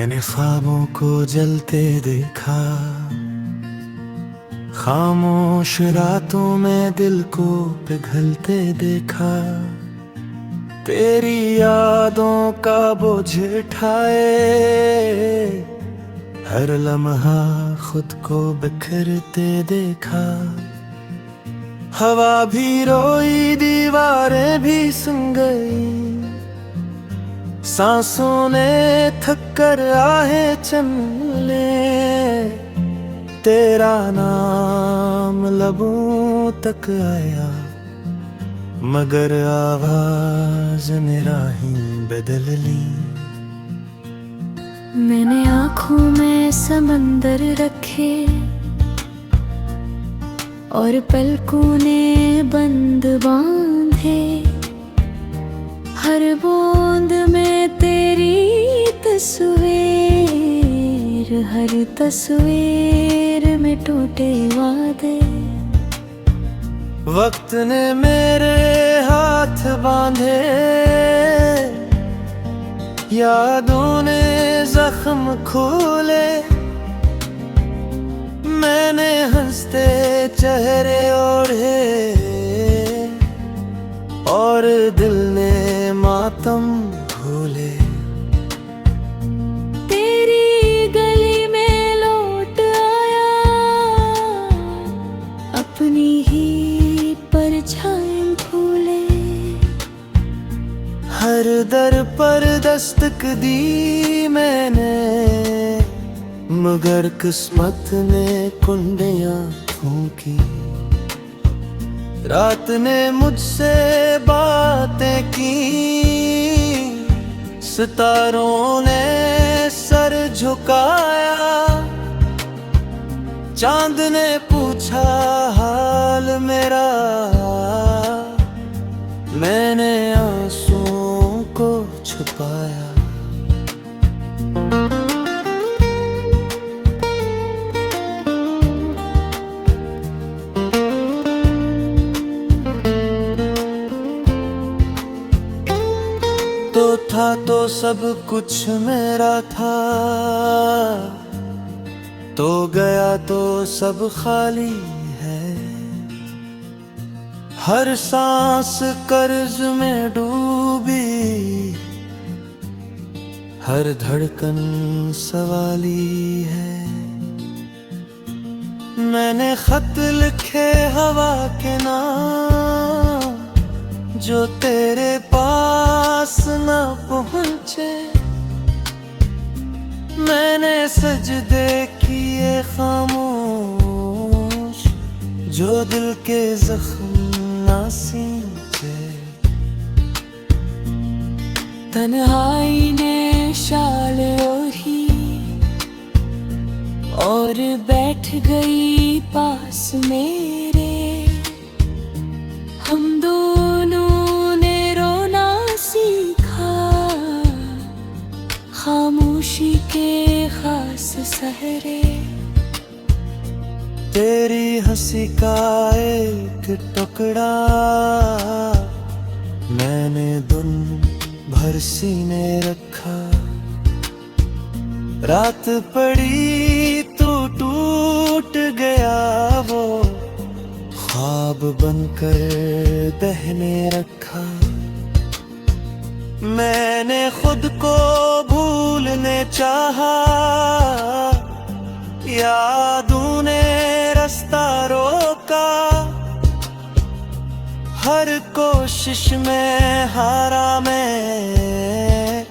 मैंने ख्वाबों को जलते देखा, खामोश रातों में दिल को पिघलते देखा। तेरी यादों का बोझ उठाए, हर लम्हा खुद को बिखरते देखा। हवा भी रोई, दीवारें भी सुन गई, सांसों ने थक कर आहें चन ले। तेरा नाम लबों तक आया, मगर आवाज ने राहें बदल ली। मैंने आँखों में समंदर रखे और पलकों ने बंद बांधे। हर बूंद में तेरी तस्वीर, हर तस्वीर में टूटे वादे। वक्त ने मेरे हाथ बांधे, यादों ने जख्म खोले। मैंने हंसते चेहरे ओढ़े और दिल ने मातम भूले। तेरी गली में लौट आया, अपनी ही परछाई भूले। हर दर पर दस्तक दी मैंने, मगर किस्मत ने कुंडियां फूंकी। रात ने मुझसे बातें की, सितारों ने सर झुकाया। चांद ने पूछा हाल मेरा, मैंने आंसुओं को छुपाया। तो था तो सब कुछ मेरा था, तो गया तो सब खाली है। हर सांस कर्ज में डूबी, हर धड़कन सवाली है। मैंने खत लिखे हवा के नाम, जो तेरे पास ना पहुँचे। मैंने सजदे किए खामोश, जो दिल के जख्म ना सींचे। तन्हाई ने शाल ओढ़ी और बैठ गई पास मेरे। हम दोनों ने रोना सीखा, खामोशी के खास सहरे। तेरी हंसी का एक टुकड़ा मैंने दिन भर सीने रखा। रात पड़ी तो टूट गया वो, ख्वाब बनकर बहने रखा। मैंने खुद को भूलने चाहा, यादों ने रास्ता रोका। हर कोशिश में हारा मैं,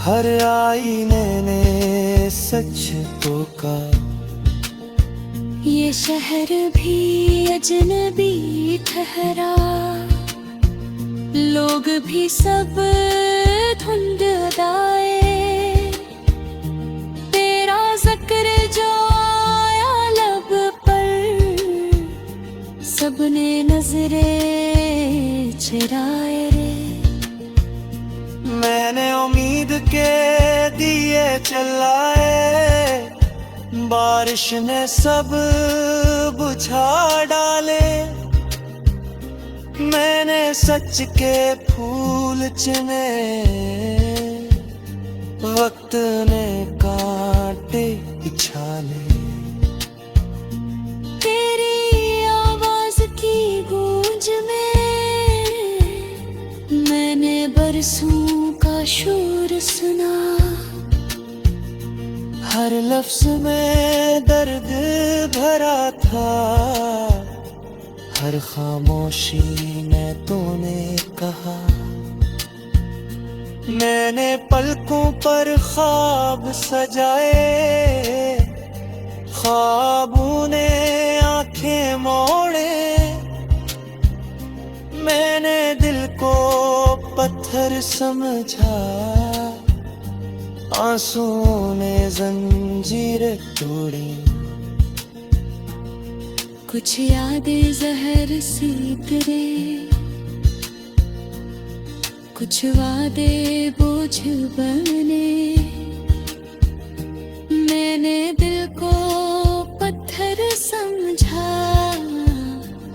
हर आईने ने सच टोका। ये शहर भी अजनबी ठहरा, लोग भी सब धुंध अदाए। तेरा जिक्र जो आया लब पर, सबने नजरें चुराए रे। मैंने उम्मीद के दिए चलाए, बारिश ने सब बुझा डाले। मैंने सच के फूल चुने, वक्त ने काटे छाले, तेरी आवाज की गूंज में मैंने बरसों का शोर सुना। हर लफ्ज में दर्द भरा था, हर खामोशी में तूने कहा। मैंने पलकों पर ख्वाब सजाए, ख्वाबों ने आंखें मोड़े। मैंने दिल को पत्थर समझा, आंसुओं ने जंजीर तोड़ी। कुछ यादें जहर सी तेरे, कुछ वादे बोझ बने। मैंने दिल को पत्थर समझा,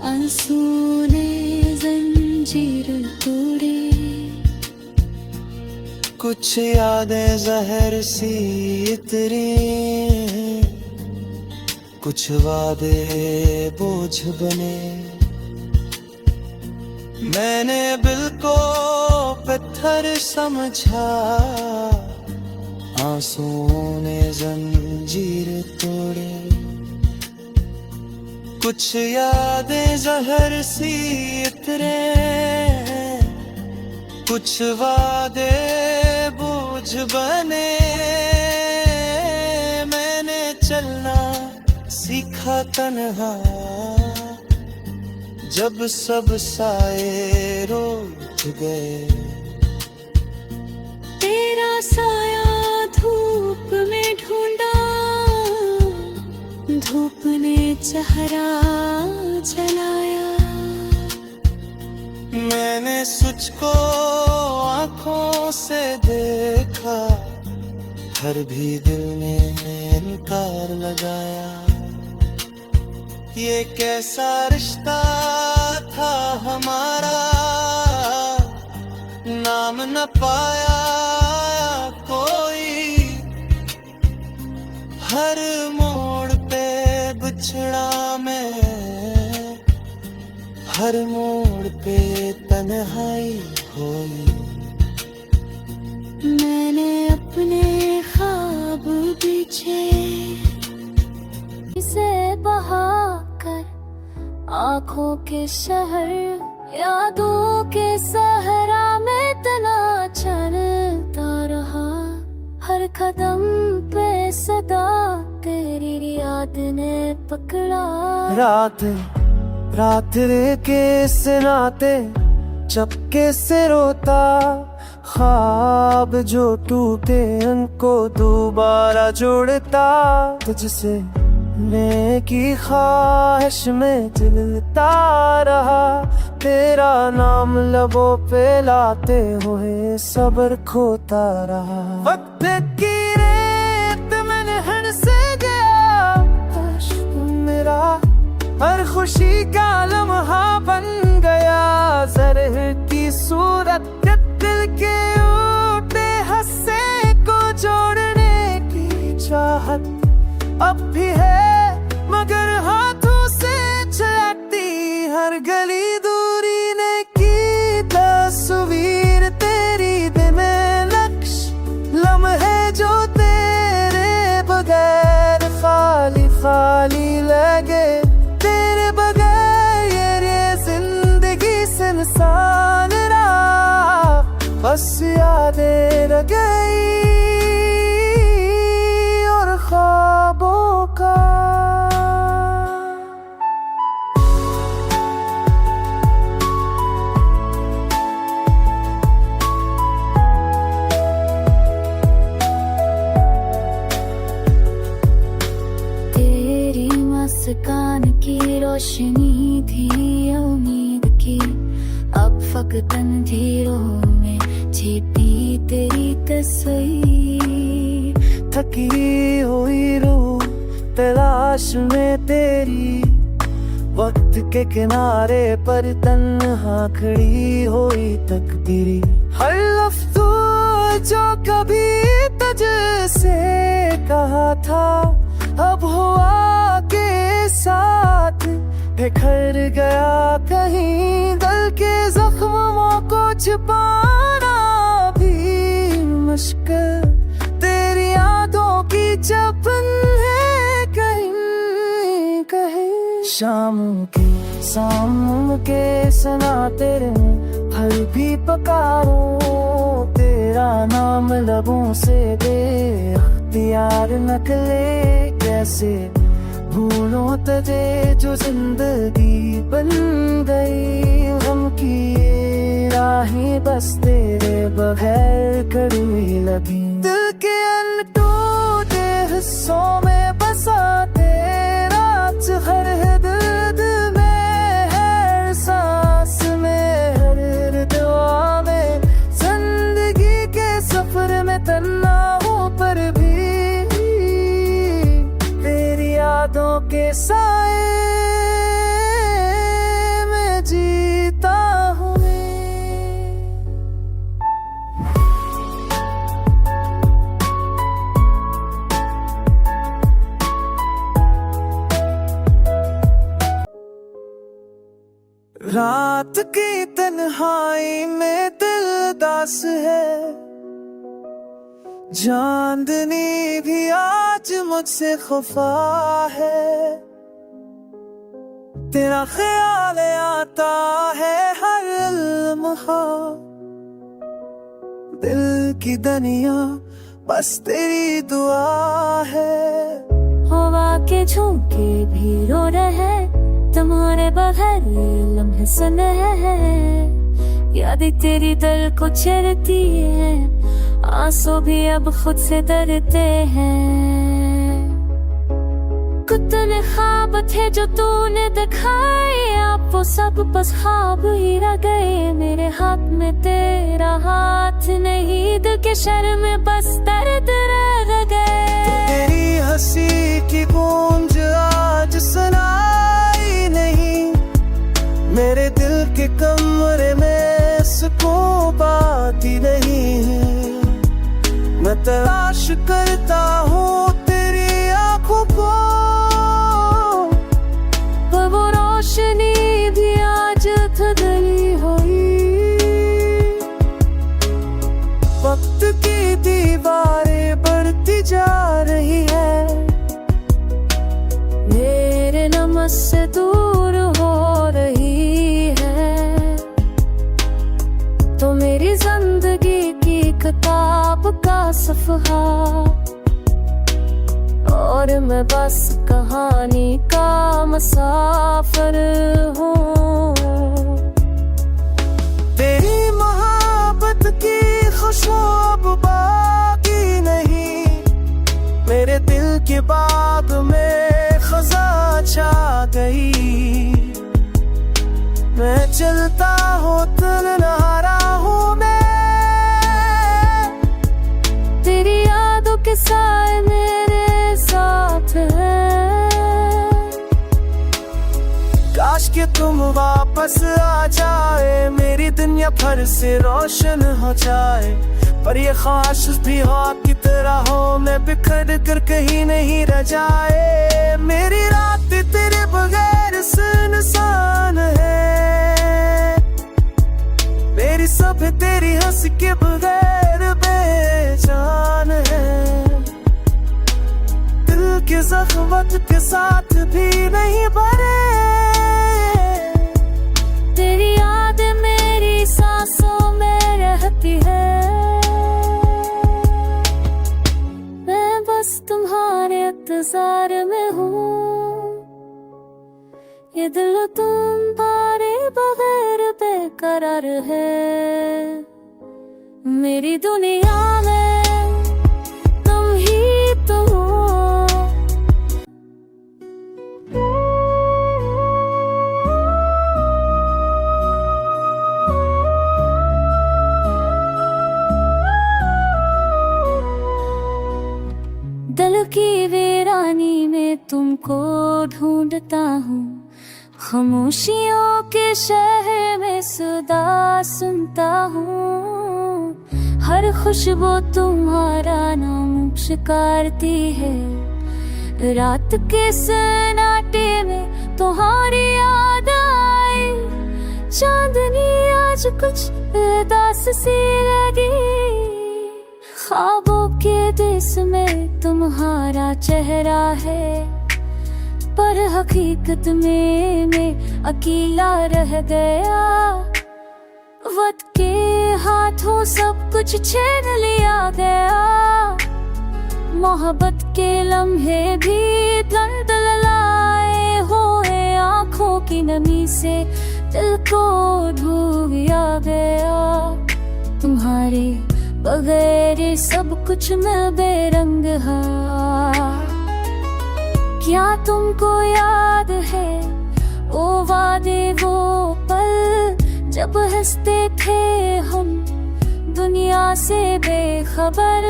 आंसू ने जंजीर तोड़ी। कुछ यादें जहर सी इतरी, कुछ वादे बोझ बने। मैंने दिल को पत्थर समझा, आंसुओं ने जंजीर तोड़े। कुछ यादें जहर सी इतरे, कुछ वादे बोझ बने। मैंने चलना सीखा तन्हा, जब सब साए रुठ गए। तेरा साया धूप में ढूंढा, धूप ने चेहरा जलाया। मैंने सुझ को आंखों से देखा, हर भी दिल ने इनकार लगाया। ये कैसा रिश्ता था हमारा, नाम न पाया कोई। हर मोड़ पे बिछड़ा मैं, हर मोड़ पे तन्हाई हुई। मैंने अपने ख्वाब पीछे से बहाकर, आँखों के शहर यादों के सहरा में तना चलता रहा। हर कदम पे सदा तेरी याद ने पकड़ा। रात रात के नाते चपके से रोता, ख्वाब जो टूटे उनको दोबारा जोड़ता। तुझसे नेकी ख्वाहिश में जलता रहा, तेरा नाम लबों पे लाते हुए सब्र खोता रहा। वक्त की रेत में नहर से गया मेरा, हर खुशी का लम्हा बन गया। ज़रह की सूरत दिल के उठे हंसे को जोड़ने की चाहत अब भी है, मगर हाथों से चलती हर गली दूरी ने की तस्वीर तेरी दिल में नक्श। लम्हे जो तेरे बगैर खाली खाली लगे, तेरे बगैर ये जिंदगी से इंसान रहा। बस यादें रह गई और ख्वाबों का। तेरी मुस्कान की रोशनी थी उम्मीद की, अब फकत अंधेरों में छिपी तेरी तस्वीर। थकी हुई रूह तलाश में तेरी, वक्त के किनारे पर तन्हा खड़ी हुई तकदीरी। हर लफ्ज़ जो कभी तुझसे कहा था अब हुआ के साथ, बिखर गया कहीं दिल के जख्मों को छिपाना भी मुश्किल, तेरी यादों की चपन है कहीं कहीं। शाम के सना तेरे फल भी पकारूं, तेरा नाम लबों से बेख्तियार नकले कैसे भूलों तुझे जो जिंदगी बन गई। हम की ये राहें बस तेरे बगैर कड़ी लगी, दिल के अनटूटे हिस्सों में बसा तेरा हर दर्द में, हर सांस में, हर दुआ में, जिंदगी के सफर में तन्हा हूँ पर भी तेरी यादों के साए में जीता हूँ। रात की तन्हाई में दिल दास है, चांदनी भी आज मुझसे खफा है, तेरा ख्याल आता है हर लम्हा, दिल की दुनिया बस तेरी दुआ है। हवा के झोंके भी रो रहे तुम्हारे बगैर लम्हे सुन है, यादें तेरी दिल को चरती है, आंसू भी अब खुद से डरते हैं। कितने ख्वाब थे जो तूने दिखाए, आप वो सब बस ख्वाब ही रह गए। मेरे हाथ में तेरा हाथ नहीं, दिल के शर में बस दर्द रह गए। तेरी हंसी की गूंज आज सुनाई नहीं, मेरे दिल के कमरे में सुकून पाती नहीं है। मैं तलाश करता हूँ तेरी आँखों को, पर वो रोशनी भी आज धुंधली हुई। वक्त की दीवारें बढ़ती जा रही है, मेरे नमस से दूर हो रही है। तो मेरी जिंदगी की किताब का सफ़हा, और मैं बस कहानी का मुसाफिर हूँ। तेरी मोहब्बत की खुशबू अब बाकी नहीं, मेरे दिल के बाग में खजा छा गई। मैं चलता हूँ तन्हारा हूँ मैं, तेरी यादों के साए मेरे साथ है। काश कि तुम वापस आ जाए, मेरी दुनिया भर से रोशन हो जाए, पर ये ख्वाहिश भी हवा की तरह हो, मैं बिखर कर कहीं नहीं रह जाए। मेरी रात तेरे बगैर सुनसान है, मेरी सब तेरी हंस के बगैर बेजान है। दिल के जख्म वक्त के साथ भी नहीं भरे, तेरी याद मेरी सांसों में रहती है। मैं बस तुम्हारे इंतजार में हूँ, ये दिल तुम्हारे बगैर बेकरार है। मेरी दुनिया में तुम ही तो हो। दिल की वीरानी में तुमको ढूंढता हूँ, खामोशियों के शहर में सदा सुनता हूँ। हर खुशबू तुम्हारा नाम पुकारती है। रात के सन्नाटे में तुम्हारी याद आई, चांदनी आज कुछ उदास सी लगी। ख्वाबों के देश में तुम्हारा चेहरा है, पर हकीकत में मैं अकेला रह गया। वक्त के हाथों सब कुछ छीन लिया गया, मोहब्बत के लम्हे भी धुंधल लाए हुए, आँखों की नमी से दिल को धुआ गया। तुम्हारे बगैर सब कुछ में बेरंग है। क्या तुमको याद है वो वादे, वो पल जब हंसते थे हम दुनिया से बेखबर।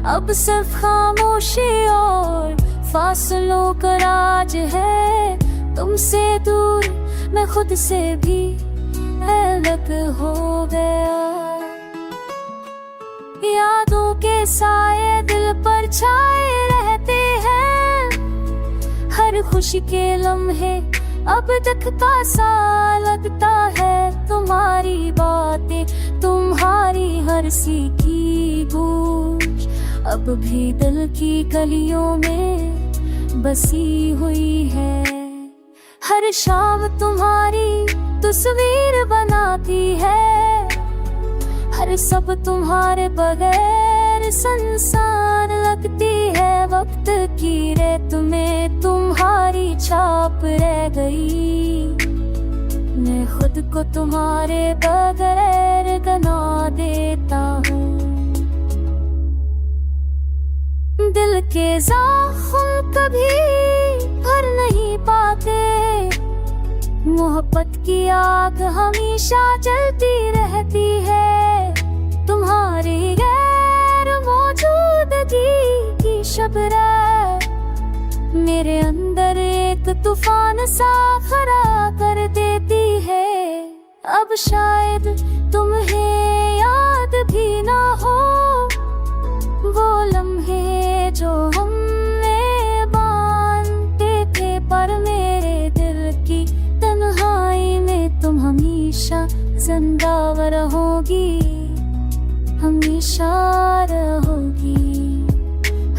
अब सिर्फ खामोशी और फासलों का राज है। तुमसे दूर मैं खुद से भी अलग हो गया। यादों के साए दिल पर छाए रहते हैं, हर खुशी के लम्हे अब तक का सा लगता है। तुम्हारी बातें, तुम्हारी हर सी की गूंज अब भी दिल की गलियों में बसी हुई है। हर शाम तुम्हारी तस्वीर बनाती है, हर सब तुम्हारे बगैर संसार लगती है। वक्त की रेत में तुम्हारी छाप रह गई, मैं खुद को तुम्हारे बगैर गना देता हूँ। दिल के ज़ख्म कभी भर नहीं पाते, मोहब्बत की आग हमेशा जलती रहती है। तुम्हारी गैर मौजूदगी की शबरत मेरे अंदर एक तूफान सा खड़ा कर देती है। अब शायद तुम्हें याद भी ना हो वो लम्हे जो हमने बांधते थे, पर मेरे दिल की तन्हाई में तुम हमेशा जिंदा रहोगी, हमेशा रहोगी।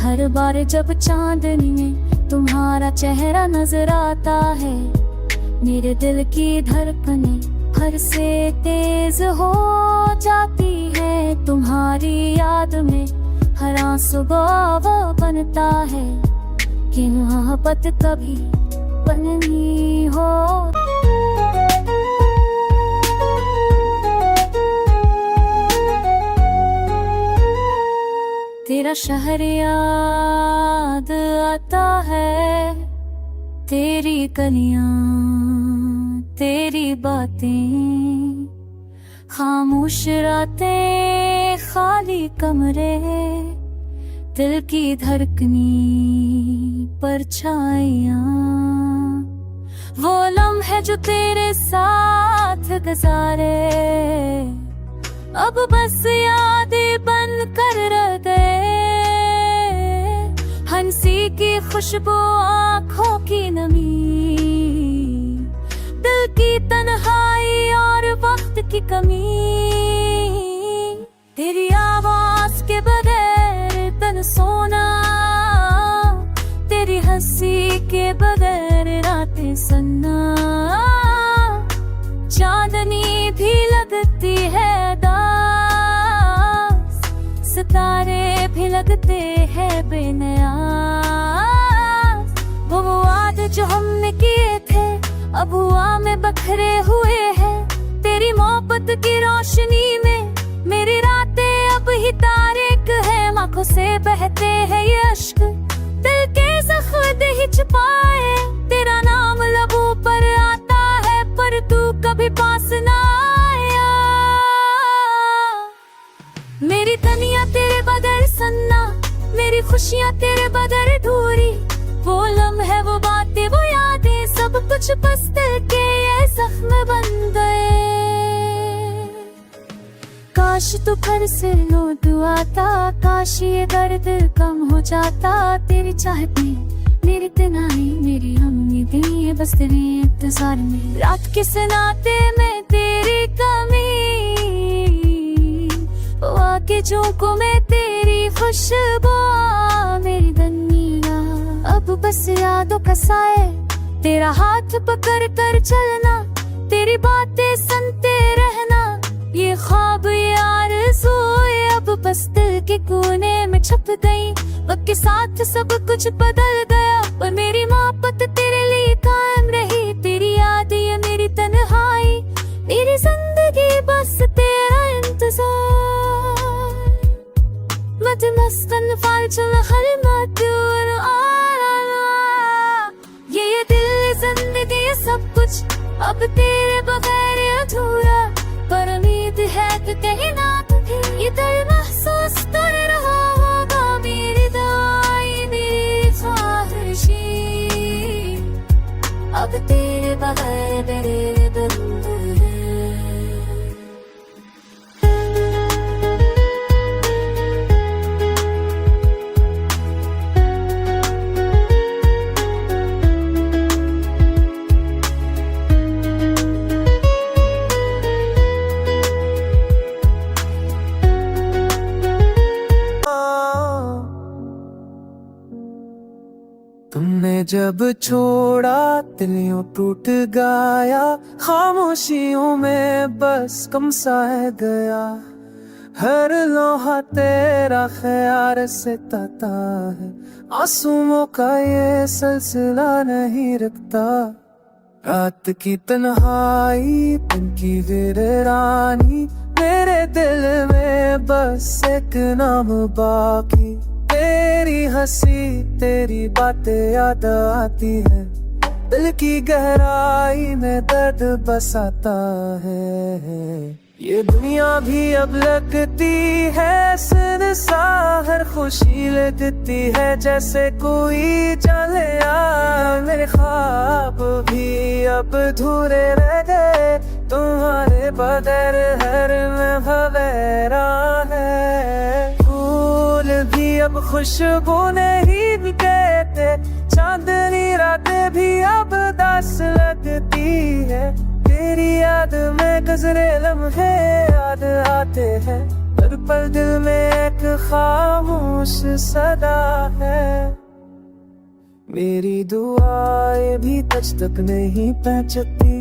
हर बार जब चांदनी में तुम्हारा चेहरा नजर आता है, मेरे दिल की धड़कनें हर से तेज हो जाती है। तुम्हारी याद में हर आंसू गवाह बनता है कि मोहब्बत कभी बननी हो। तेरा शहर याद आता है, तेरी गलियां, तेरी बातें, खामोश रातें, खाली कमरे, दिल की धड़कनी परछाइयां। वो लम्हे जो तेरे साथ गुजारे अब बस यादें बन कर रह गए। हंसी की खुशबू, आँखों की नमी, दिल की तन्हाई और वक्त की कमी। तेरी आवाज के बगैर तन सोना, तेरी हंसी के बगैर रातें सन्ना। चांदनी भी लगती है दास, सितारे भी लगते हैं बेनियाज। वो वादे जो हमने किए थे अब हुआ में बखरे हुए हैं। तेरी मोहब्बत की रोशनी में मेरी रातें अब ही तारीक है। आँखों से बहते हैं ये अश्क, दिल के ज़ख्म ही छुपाए। तेरा नाम लबों पर आता है पर तू कभी पास ना आया। मेरी दुनिया तेरे बगैर सन्ना, मेरी खुशियाँ तेरे बगैर अधूरी। वो लम्हे, वो बातें, वो यादें, सब कुछ बस दिल के ये जख्म बन गए। काश तू घर से लौट आता, काश ये दर्द कम हो जाता। तेरी चाहत में मेरी तन्हाई, मेरी उम्मीदें ये बस तेरे इंतजार में। रात के सनाते में तेरी कमी, आके झोंकूं मैं तेरी खुशबू। मेरी दुनिया अब बस यादों का साए, तेरा हाथ पकड़ कर चलना, तेरी बातें सुनते रहना। ये ख्वाब ये आरज़ू अब बस दिल के कोने में छुप गई। वक्त के साथ सब कुछ बदल गया, पर मेरी मोहब्बत तेरे लिए कायम रही। तेरी याद ये मेरी तन्हाई, मेरी जिंदगी बस तेरा इंतजार। मदमस्तन फालचल हलमतूर ये दिल जिंदगी ये सब कुछ अब तेरे बगैर अधूरा। पर उम्मीद है कि कहीं ना कहीं ये दर्द महसूस कर रहा होगा। मेरी दुआएं मेरी ख्वाहिशी अब तेरे बगैर मेरे बंद है। तुमने जब छोड़ा दिल यूं टूट गया, खामोशियों में बस कम सा गया। हर लोहा तेरा ख्याल से ताता है, आंसुओं का ये सिलसिला नहीं रुकता। रात की तन्हाई दिन की वीरानी, मेरे दिल में बस एक नाम बाकी। तेरी हंसी तेरी बातें याद आती है, दिल की गहराई में दर्द बसाता है। ये दुनिया भी अब लगती है सा, हर खुशी लगती है जैसे कोई चले आ। मेरे ख्वाब भी अब धूरे रह गए, तुम्हारे बगैर हर में भवेरा है। फूल भी अब खुशबू नहीं कहते, चांदनी रातें भी अब दास लगती है। तेरी याद में गुजरे लम्हे याद आते हैं, हर पल दिल में एक खामोश सदा है। मेरी दुआएं भी तुझ तक नहीं पहुंचती,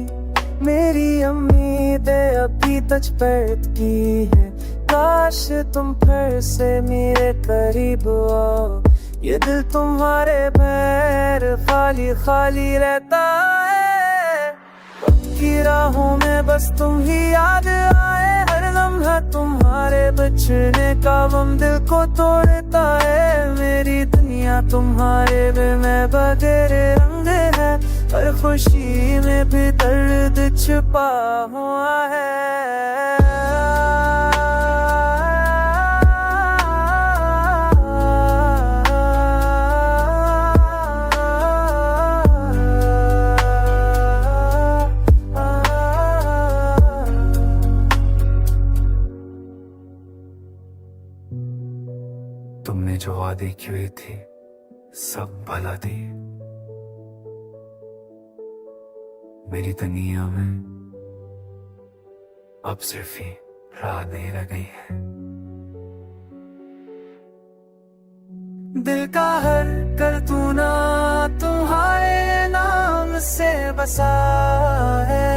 मेरी उम्मीदें अभी तुझ पर अटकी है। काश तुम फिर से मेरे करीब आओ, ये दिल तुम्हारे पैर खाली खाली रहता है। की राहों में बस तुम ही याद आए, हर लम्हा तुम्हारे बिछड़ने का गम दिल को तोड़ता है। मेरी दुनिया तुम्हारे में बगैर रंग है, हर खुशी में भी दर्द छुपा हुआ है। तुमने जो वादे किए थे सब भला दी, मेरी दुनिया में अब सिर्फ ही रातें रह गई हैं। दिल का हर कर तू ना तुम्हारे नाम से बसा है,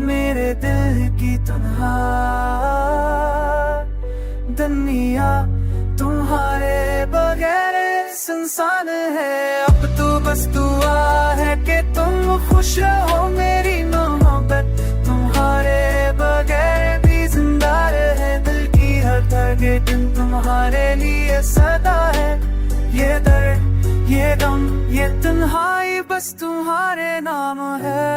मेरे दिल की तन्हा दुनिया तुम्हारे बगैर सुनसान है। अब तो बस दुआ है कि तुम खुश हो, मेरी मोहब्बत तुम्हारे बगैर भी जिंदा रहे। दिल की हर धड़कन तुम्हारे लिए सदा है, ये दर्द ये गम ये तन्हाई बस तुम्हारे नाम है।